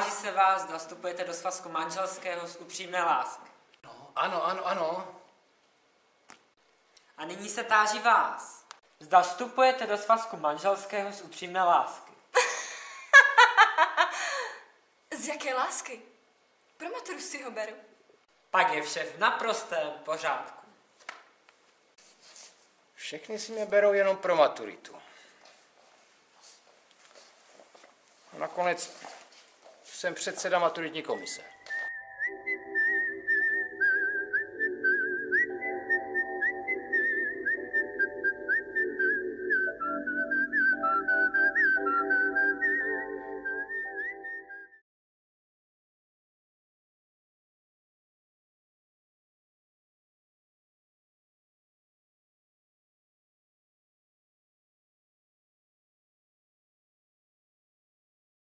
Táží se vás, zda vstupujete do svazku manželského z upřímné lásky. No, ano. A nyní se táží vás, zda vstupujete do svazku manželského z upřímné lásky. Z jaké lásky? Pro maturu si ho beru. Pak je vše v naprostém pořádku. Všechny si mě berou jenom pro maturitu. A nakonec jsem předseda maturitní komise.